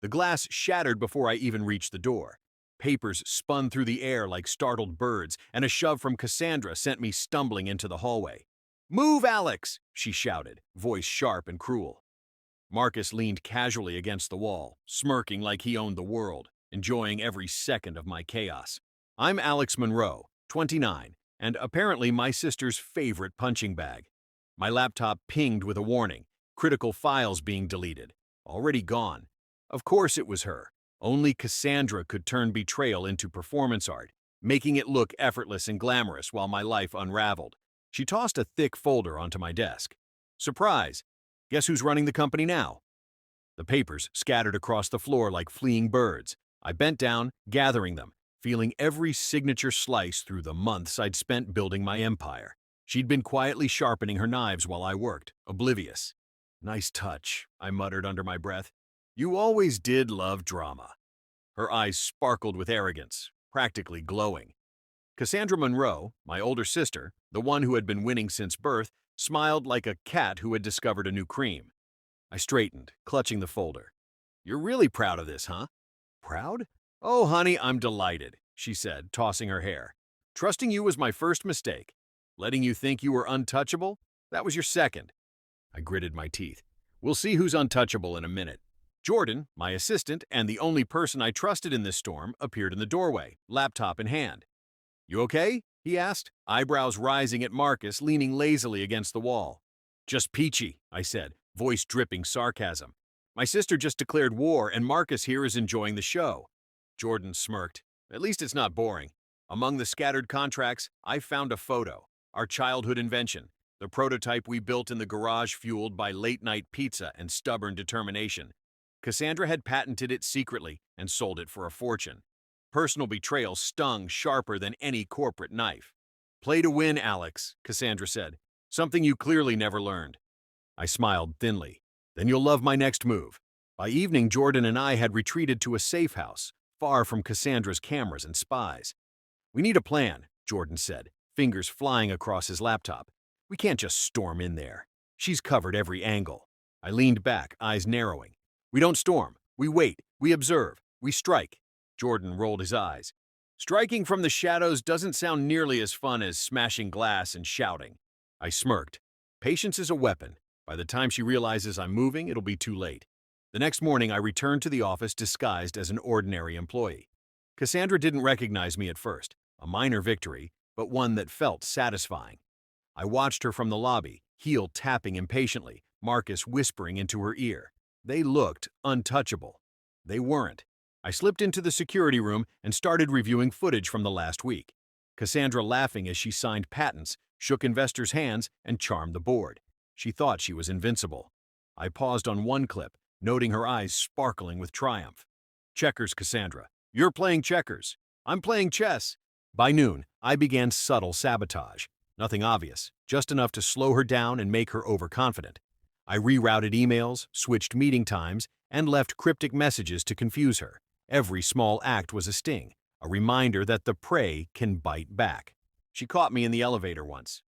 The glass shattered before I even reached the door. Papers spun through the air like startled birds, and a shove from Cassandra sent me stumbling into the hallway. "Move, Alex!" she shouted, voice sharp and cruel. Marcus leaned casually against the wall, smirking like he owned the world, enjoying every second of my chaos. I'm Alex Monroe, 29, and apparently my sister's favorite punching bag. My laptop pinged with a warning, critical files being deleted. Already gone. Of course it was her. Only Cassandra could turn betrayal into performance art, making it look effortless and glamorous while my life unraveled. She tossed a thick folder onto my desk. Surprise! Guess who's running the company now? The papers scattered across the floor like fleeing birds. I bent down, gathering them, feeling every signature slice through the months I'd spent building my empire. She'd been quietly sharpening her knives while I worked, oblivious. "Nice touch," I muttered under my breath. "You always did love drama." Her eyes sparkled with arrogance, practically glowing. Cassandra Monroe, my older sister, the one who had been winning since birth, smiled like a cat who had discovered a new cream. I straightened, clutching the folder. "You're really proud of this, huh?" "Proud? Oh, honey, I'm delighted," she said, tossing her hair. "Trusting you was my first mistake. Letting you think you were untouchable? That was your second." I gritted my teeth. "We'll see who's untouchable in a minute." Jordan, my assistant and the only person I trusted in this storm, appeared in the doorway, laptop in hand. "You okay?" he asked, eyebrows rising at Marcus leaning lazily against the wall. "Just peachy," I said, voice dripping sarcasm. "My sister just declared war and Marcus here is enjoying the show." Jordan smirked. "At least it's not boring. Among the scattered contracts, I found a photo, our childhood invention, the prototype we built in the garage fueled by late-night pizza and stubborn determination. Cassandra had patented it secretly and sold it for a fortune. Personal betrayal stung sharper than any corporate knife. "Play to win, Alex," Cassandra said. "Something you clearly never learned." I smiled thinly. "Then you'll love my next move." By evening, Jordan and I had retreated to a safe house, far from Cassandra's cameras and spies. "We need a plan," Jordan said, fingers flying across his laptop. "We can't just storm in there. She's covered every angle." I leaned back, eyes narrowing. "We don't storm. We wait. We observe. We strike." Jordan rolled his eyes. "Striking from the shadows doesn't sound nearly as fun as smashing glass and shouting." I smirked. "Patience is a weapon. By the time she realizes I'm moving, it'll be too late." The next morning, I returned to the office disguised as an ordinary employee. Cassandra didn't recognize me at first, a minor victory, but one that felt satisfying. I watched her from the lobby, heel tapping impatiently, Marcus whispering into her ear. They looked untouchable. They weren't. I slipped into the security room and started reviewing footage from the last week. Cassandra laughing as she signed patents, shook investors' hands, and charmed the board. She thought she was invincible. I paused on one clip, noting her eyes sparkling with triumph. "Checkers, Cassandra. You're playing checkers. I'm playing chess." By noon, I began subtle sabotage. Nothing obvious, just enough to slow her down and make her overconfident. I rerouted emails, switched meeting times, and left cryptic messages to confuse her. Every small act was a sting, a reminder that the prey can bite back. She caught me in the elevator once.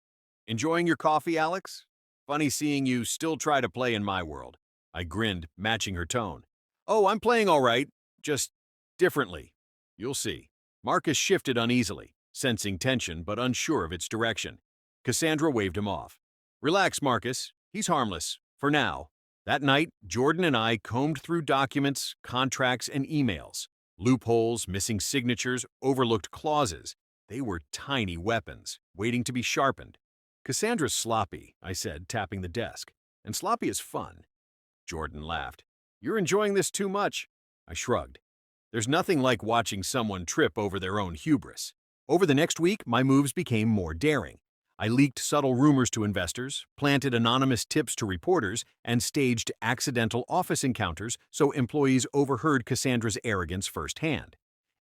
"Enjoying your coffee, Alex? Funny seeing you still try to play in my world." I grinned, matching her tone. "Oh, I'm playing all right, just differently. You'll see." Marcus shifted uneasily, sensing tension but unsure of its direction. Cassandra waved him off. "Relax, Marcus. He's harmless. For now." That night, Jordan and I combed through documents, contracts, and emails. Loopholes, missing signatures, overlooked clauses. They were tiny weapons, waiting to be sharpened. "Cassandra's sloppy," I said, tapping the desk. "And sloppy is fun." Jordan laughed. "You're enjoying this too much." I shrugged. There's nothing like watching someone trip over their own hubris. Over the next week, my moves became more daring. I leaked subtle rumors to investors, planted anonymous tips to reporters, and staged accidental office encounters so employees overheard Cassandra's arrogance firsthand.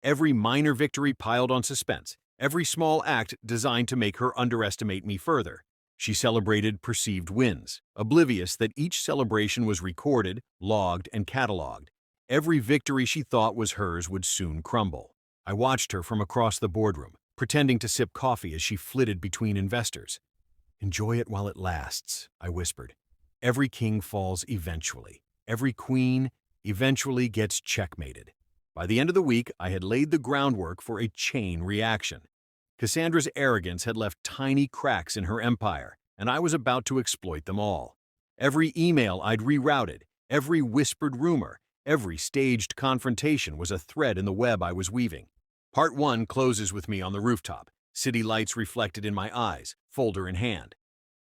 Every minor victory piled on suspense, every small act designed to make her underestimate me further. She celebrated perceived wins, oblivious that each celebration was recorded, logged, and cataloged. Every victory she thought was hers would soon crumble. I watched her from across the boardroom, pretending to sip coffee as she flitted between investors. "Enjoy it while it lasts," I whispered. "Every king falls eventually. Every queen, eventually gets checkmated. By the end of the week, I had laid the groundwork for a chain reaction. Cassandra's arrogance had left tiny cracks in her empire, and I was about to exploit them all. Every email I'd rerouted, every whispered rumor, every staged confrontation was a thread in the web I was weaving. Part 1 closes with me on the rooftop, city lights reflected in my eyes, folder in hand.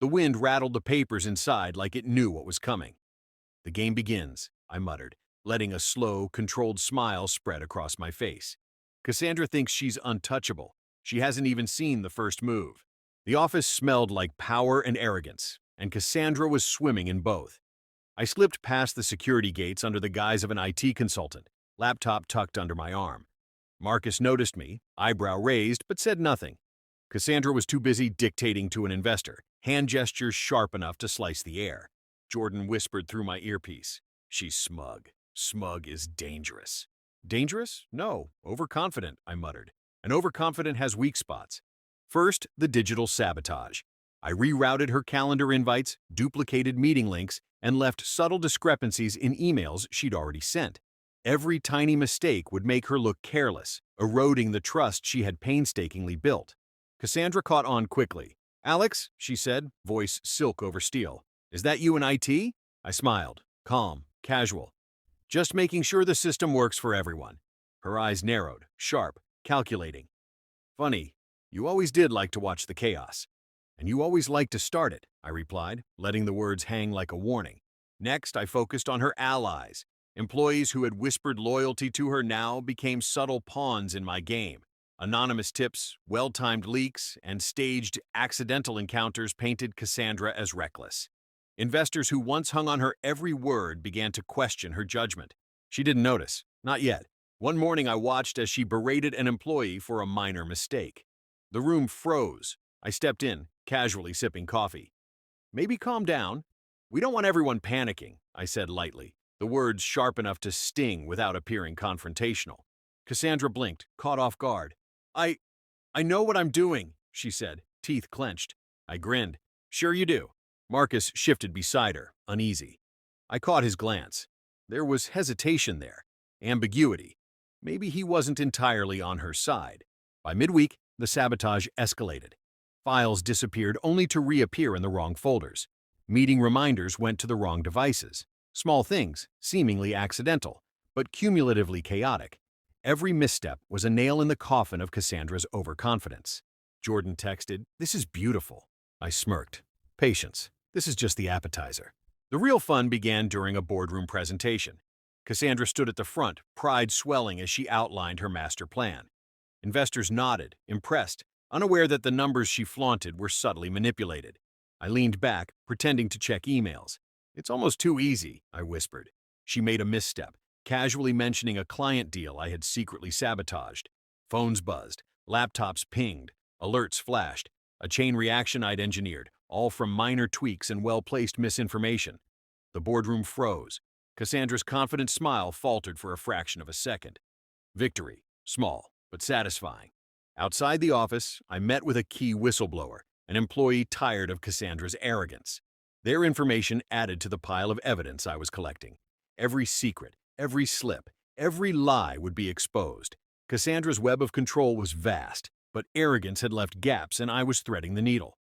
The wind rattled the papers inside like it knew what was coming. "The game begins," I muttered, letting a slow, controlled smile spread across my face. Cassandra thinks she's untouchable. She hasn't even seen the first move. The office smelled like power and arrogance, and Cassandra was swimming in both. I slipped past the security gates under the guise of an IT consultant, laptop tucked under my arm. Marcus noticed me, eyebrow raised, but said nothing. Cassandra was too busy dictating to an investor, hand gestures sharp enough to slice the air. Jordan whispered through my earpiece, "She's smug. Smug is dangerous." "Dangerous? No. Overconfident," I muttered. "And overconfident has weak spots." First, the digital sabotage. I rerouted her calendar invites, duplicated meeting links, and left subtle discrepancies in emails she'd already sent. Every tiny mistake would make her look careless, eroding the trust she had painstakingly built. Cassandra caught on quickly. "Alex," she said, voice silk over steel. "Is that you in IT?" I smiled, calm, casual. "Just making sure the system works for everyone." Her eyes narrowed, sharp, calculating. "Funny, you always did like to watch the chaos. And you always liked to start it," I replied, letting the words hang like a warning. Next, I focused on her allies. Employees who had whispered loyalty to her now became subtle pawns in my game. Anonymous tips, well-timed leaks, and staged accidental encounters painted Cassandra as reckless. Investors who once hung on her every word began to question her judgment. She didn't notice, not yet. One morning I watched as she berated an employee for a minor mistake. The room froze. I stepped in, casually sipping coffee. "Maybe calm down. We don't want everyone panicking," I said lightly, the words sharp enough to sting without appearing confrontational. Cassandra blinked, caught off guard. I know what I'm doing," she said, teeth clenched. I grinned. "Sure you do." Marcus shifted beside her, uneasy. I caught his glance. There was hesitation there, ambiguity. Maybe he wasn't entirely on her side. By midweek, the sabotage escalated. Files disappeared only to reappear in the wrong folders. Meeting reminders went to the wrong devices. Small things, seemingly accidental, but cumulatively chaotic. Every misstep was a nail in the coffin of Cassandra's overconfidence. Jordan texted, "This is beautiful." I smirked. "Patience. This is just the appetizer." The real fun began during a boardroom presentation. Cassandra stood at the front, pride swelling as she outlined her master plan. Investors nodded, impressed, unaware that the numbers she flaunted were subtly manipulated. I leaned back, pretending to check emails. "It's almost too easy," I whispered. She made a misstep, casually mentioning a client deal I had secretly sabotaged. Phones buzzed, laptops pinged, alerts flashed, a chain reaction I'd engineered, all from minor tweaks and well-placed misinformation. The boardroom froze. Cassandra's confident smile faltered for a fraction of a second. Victory, small, but satisfying. Outside the office, I met with a key whistleblower, an employee tired of Cassandra's arrogance. Their information added to the pile of evidence I was collecting. Every secret, every slip, every lie would be exposed. Cassandra's web of control was vast, but arrogance had left gaps and I was threading the needle.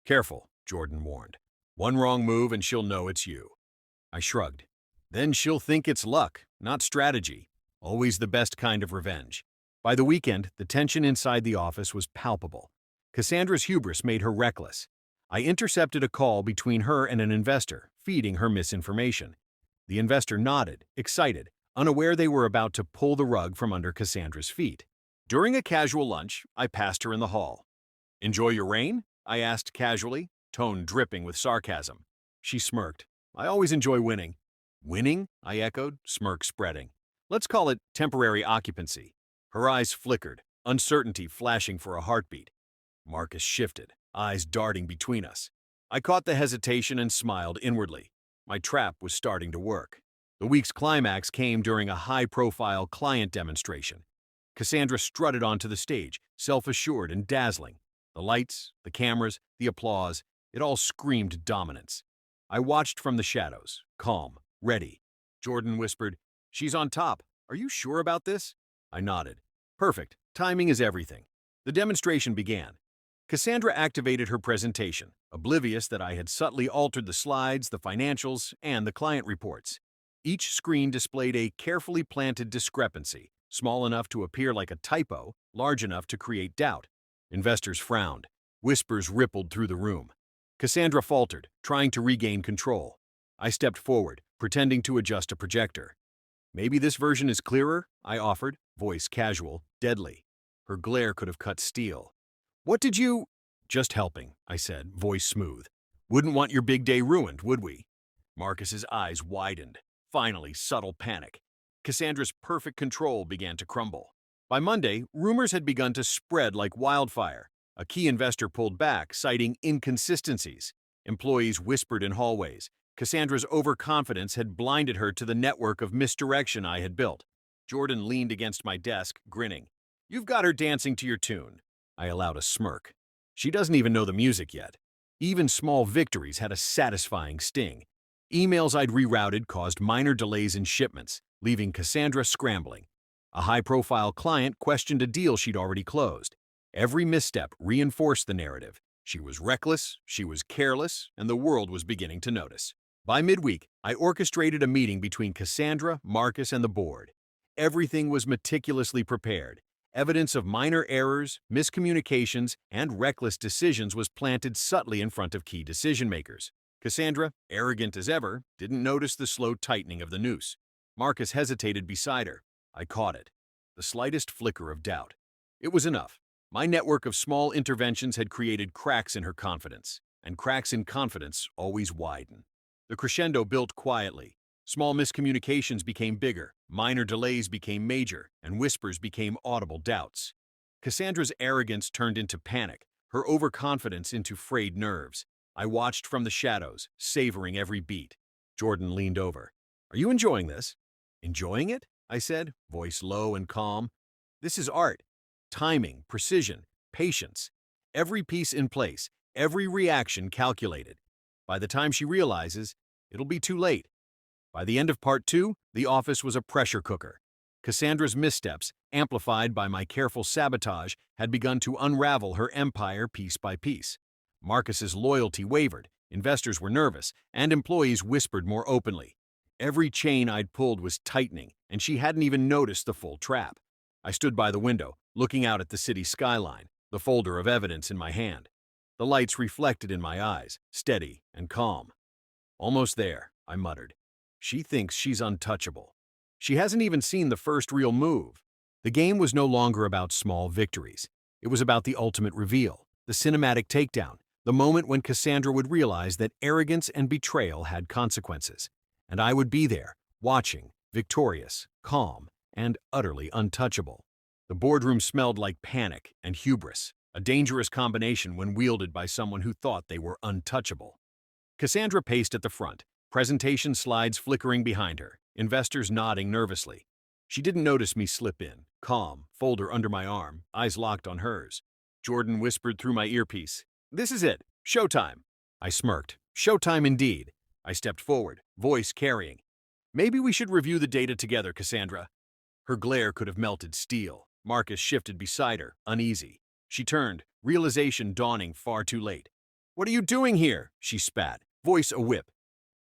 "Careful," Jordan warned. "One wrong move and she'll know it's you." I shrugged. "Then she'll think it's luck, not strategy. Always the best kind of revenge." By the weekend, the tension inside the office was palpable. Cassandra's hubris made her reckless. I intercepted a call between her and an investor, feeding her misinformation. The investor nodded, excited, unaware they were about to pull the rug from under Cassandra's feet. During a casual lunch, I passed her in the hall. "Enjoy your rain?" I asked casually, tone dripping with sarcasm. She smirked. "I always enjoy winning." "Winning?" I echoed, smirk spreading. "Let's call it temporary occupancy." Her eyes flickered, uncertainty flashing for a heartbeat. Marcus shifted, eyes darting between us. I caught the hesitation and smiled inwardly. My trap was starting to work. The week's climax came during a high-profile client demonstration. Cassandra strutted onto the stage, self-assured and dazzling. The lights, the cameras, the applause, it all screamed dominance. I watched from the shadows, calm, ready. Jordan whispered, She's on top. Are you sure about this? I nodded. Perfect. Timing is everything. The demonstration began. Cassandra activated her presentation, oblivious that I had subtly altered the slides, the financials, and the client reports. Each screen displayed a carefully planted discrepancy, small enough to appear like a typo, large enough to create doubt. Investors frowned. Whispers rippled through the room. Cassandra faltered, trying to regain control. I stepped forward, pretending to adjust a projector. Maybe this version is clearer, I offered, voice casual, deadly. Her glare could have cut steel. What did you— Just helping, I said, voice smooth. Wouldn't want your big day ruined, would we? Marcus's eyes widened. Finally, subtle panic. Cassandra's perfect control began to crumble. By Monday, rumors had begun to spread like wildfire. A key investor pulled back, citing inconsistencies. Employees whispered in hallways. Cassandra's overconfidence had blinded her to the network of misdirection I had built. Jordan leaned against my desk, grinning. You've got her dancing to your tune. I allowed a smirk. She doesn't even know the music yet. Even small victories had a satisfying sting. Emails I'd rerouted caused minor delays in shipments, leaving Cassandra scrambling. A high-profile client questioned a deal she'd already closed. Every misstep reinforced the narrative. She was reckless, she was careless, and the world was beginning to notice. By midweek, I orchestrated a meeting between Cassandra, Marcus, and the board. Everything was meticulously prepared. Evidence of minor errors, miscommunications, and reckless decisions was planted subtly in front of key decision-makers. Cassandra, arrogant as ever, didn't notice the slow tightening of the noose. Marcus hesitated beside her. I caught it. The slightest flicker of doubt. It was enough. My network of small interventions had created cracks in her confidence, and cracks in confidence always widen. The crescendo built quietly. Small miscommunications became bigger, minor delays became major, and whispers became audible doubts. Cassandra's arrogance turned into panic, her overconfidence into frayed nerves. I watched from the shadows, savoring every beat. Jordan leaned over. Are you enjoying this? Enjoying it? I said, voice low and calm. This is art. Timing, precision, patience. Every piece in place, every reaction calculated. By the time she realizes, it'll be too late. By the end of part 2, the office was a pressure cooker. Cassandra's missteps, amplified by my careful sabotage, had begun to unravel her empire piece by piece. Marcus's loyalty wavered, investors were nervous, and employees whispered more openly. Every chain I'd pulled was tightening, and she hadn't even noticed the full trap. I stood by the window, looking out at the city skyline, the folder of evidence in my hand. The lights reflected in my eyes, steady and calm. Almost there, I muttered. She thinks she's untouchable. She hasn't even seen the first real move. The game was no longer about small victories. It was about the ultimate reveal, the cinematic takedown, the moment when Cassandra would realize that arrogance and betrayal had consequences. And I would be there, watching, victorious, calm, and utterly untouchable. The boardroom smelled like panic and hubris, a dangerous combination when wielded by someone who thought they were untouchable. Cassandra paced at the front, presentation slides flickering behind her, investors nodding nervously. She didn't notice me slip in, calm, folder under my arm, eyes locked on hers. Jordan whispered through my earpiece, "This is it. Showtime." I smirked. Showtime indeed. I stepped forward, voice carrying. "Maybe we should review the data together, Cassandra." Her glare could have melted steel. Marcus shifted beside her, uneasy. She turned, realization dawning far too late. "What are you doing here?" she spat, voice a whip.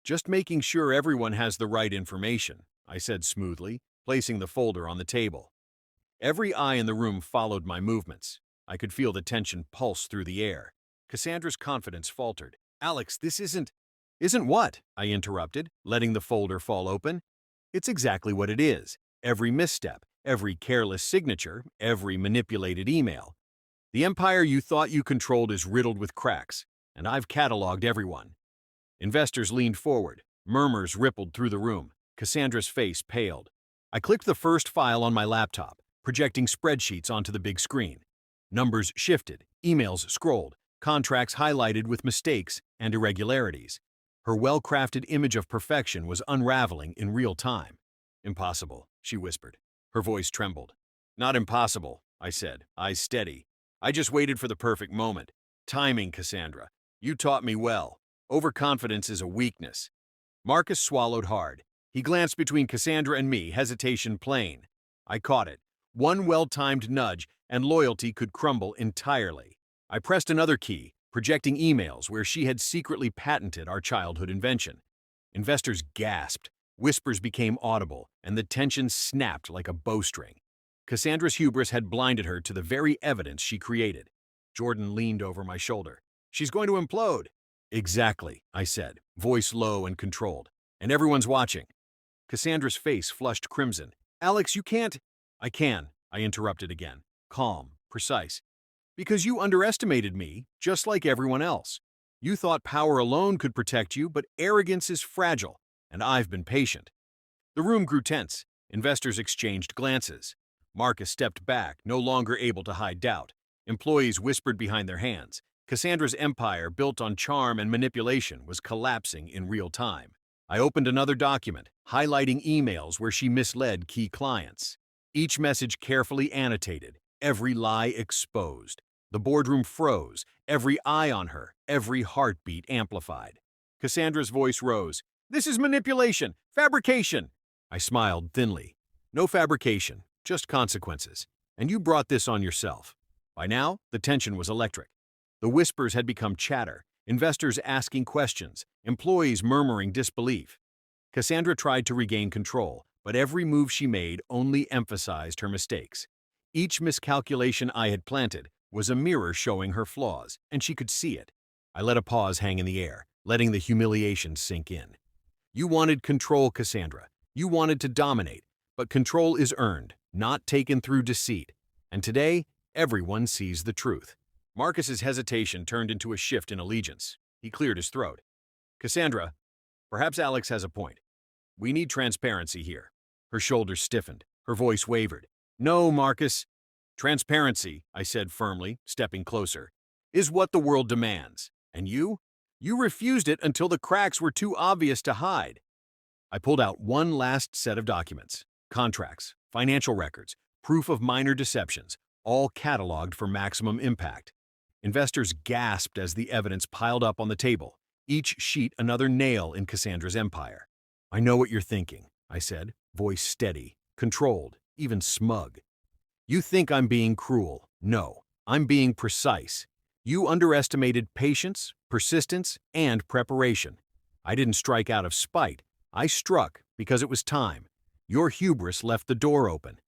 "Just making sure everyone has the right information," I said smoothly, placing the folder on the table. Every eye in the room followed my movements. I could feel the tension pulse through the air. Cassandra's confidence faltered. "Alex, this isn't—" "Isn't what?" I interrupted, letting the folder fall open. "It's exactly what it is. Every misstep, every careless signature, every manipulated email. The empire you thought you controlled is riddled with cracks, and I've cataloged everyone." Investors leaned forward. Murmurs rippled through the room. Cassandra's face paled. I clicked the first file on my laptop, projecting spreadsheets onto the big screen. Numbers shifted, emails scrolled, contracts highlighted with mistakes and irregularities. Her well-crafted image of perfection was unraveling in real time. "Impossible," she whispered. Her voice trembled. "Not impossible," I said, eyes steady. "I just waited for the perfect moment. Timing, Cassandra. You taught me well. Overconfidence is a weakness." Marcus swallowed hard. He glanced between Cassandra and me, hesitation plain. I caught it. One well-timed nudge, and loyalty could crumble entirely. I pressed another key, projecting emails where she had secretly patented our childhood invention. Investors gasped, whispers became audible, and the tension snapped like a bowstring. Cassandra's hubris had blinded her to the very evidence she created. Jordan leaned over my shoulder. "She's going to implode." "Exactly," I said, voice low and controlled. "And everyone's watching." Cassandra's face flushed crimson. "Alex, you can't—" "I can," I interrupted again, calm, precise. "Because you underestimated me, just like everyone else. You thought power alone could protect you, but arrogance is fragile, and I've been patient." The room grew tense. Investors exchanged glances. Marcus stepped back, no longer able to hide doubt. Employees whispered behind their hands. Cassandra's empire, built on charm and manipulation, was collapsing in real time. I opened another document, highlighting emails where she misled key clients. Each message carefully annotated, every lie exposed. The boardroom froze, every eye on her, every heartbeat amplified. Cassandra's voice rose. "This is manipulation, fabrication." I smiled thinly. "No fabrication, just consequences. And you brought this on yourself." By now, the tension was electric. The whispers had become chatter, investors asking questions, employees murmuring disbelief. Cassandra tried to regain control, but every move she made only emphasized her mistakes. Each miscalculation I had planted was a mirror showing her flaws, and she could see it. I let a pause hang in the air, letting the humiliation sink in. "You wanted control, Cassandra. You wanted to dominate, but control is earned, not taken through deceit. And today, everyone sees the truth." Marcus's hesitation turned into a shift in allegiance. He cleared his throat. "Cassandra, perhaps Alex has a point. We need transparency here." Her shoulders stiffened. Her voice wavered. "No, Marcus." "Transparency," I said firmly, stepping closer, "is what the world demands. And you? You refused it until the cracks were too obvious to hide." I pulled out one last set of documents. Contracts, financial records, proof of minor deceptions, all cataloged for maximum impact. Investors gasped as the evidence piled up on the table, each sheet another nail in Cassandra's empire. "I know what you're thinking," I said, voice steady, controlled, even smug. "You think I'm being cruel. No, I'm being precise. You underestimated patience, persistence, and preparation. I didn't strike out of spite. I struck because it was time. Your hubris left the door open."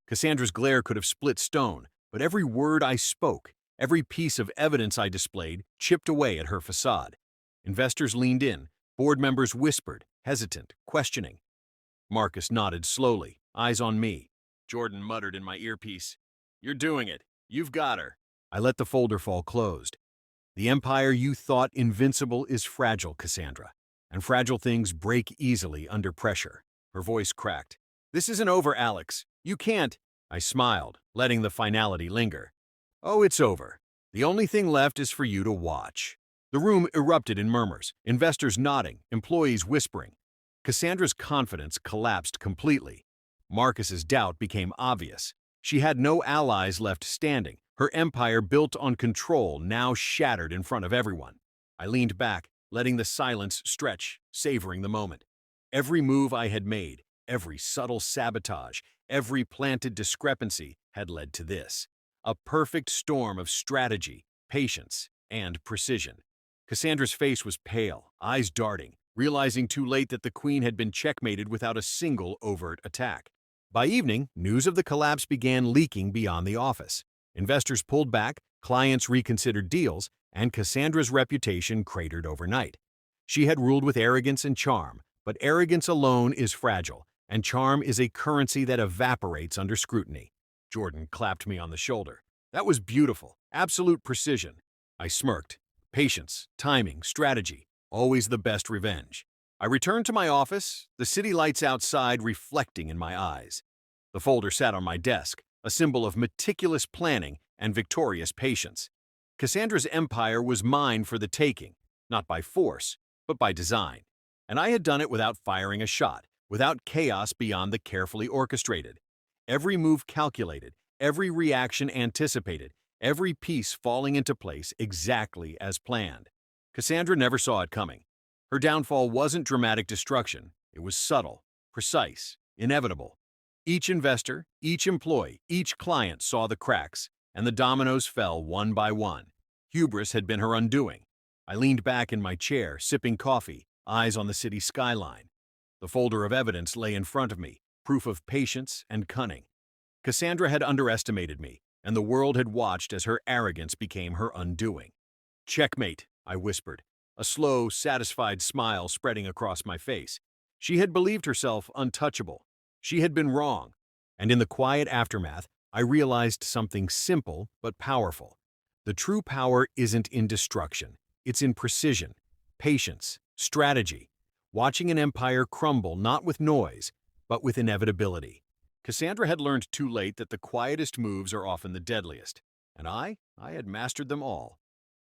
Cassandra's glare could have split stone, but every word I spoke, every piece of evidence I displayed, chipped away at her facade. Investors leaned in, board members whispered, hesitant, questioning. Marcus nodded slowly, eyes on me. Jordan muttered in my earpiece, "You're doing it. You've got her." I let the folder fall closed. "The empire you thought invincible is fragile, Cassandra, and fragile things break easily under pressure." Her voice cracked. "This isn't over, Alex. You can't—" I smiled, letting the finality linger. "Oh, it's over. The only thing left is for you to watch." The room erupted in murmurs, investors nodding, employees whispering. Cassandra's confidence collapsed completely. Marcus's doubt became obvious. She had no allies left standing. Her empire built on control now shattered in front of everyone. I leaned back, letting the silence stretch, savoring the moment. Every move I had made, every subtle sabotage, every planted discrepancy had led to this. A perfect storm of strategy, patience, and precision. Cassandra's face was pale, eyes darting, realizing too late that the queen had been checkmated without a single overt attack. By evening, news of the collapse began leaking beyond the office. Investors pulled back, clients reconsidered deals, and Cassandra's reputation cratered overnight. She had ruled with arrogance and charm, but arrogance alone is fragile, and charm is a currency that evaporates under scrutiny. Jordan clapped me on the shoulder. "That was beautiful, absolute precision." I smirked. Patience, timing, strategy, always the best revenge. I returned to my office, the city lights outside reflecting in my eyes. The folder sat on my desk, a symbol of meticulous planning and victorious patience. Cassandra's empire was mine for the taking, not by force, but by design. And I had done it without firing a shot, without chaos beyond the carefully orchestrated. Every move calculated, every reaction anticipated, every piece falling into place exactly as planned. Cassandra never saw it coming. Her downfall wasn't dramatic destruction, it was subtle, precise, inevitable. Each investor, each employee, each client saw the cracks, and the dominoes fell one by one. Hubris had been her undoing. I leaned back in my chair, sipping coffee, eyes on the city skyline. The folder of evidence lay in front of me, proof of patience and cunning. Cassandra had underestimated me, and the world had watched as her arrogance became her undoing. "Checkmate," I whispered, a slow, satisfied smile spreading across my face. She had believed herself untouchable. She had been wrong. And in the quiet aftermath, I realized something simple but powerful. The true power isn't in destruction. It's in precision, patience, strategy. Watching an empire crumble not with noise, but with inevitability. Cassandra had learned too late that the quietest moves are often the deadliest, and I had mastered them all.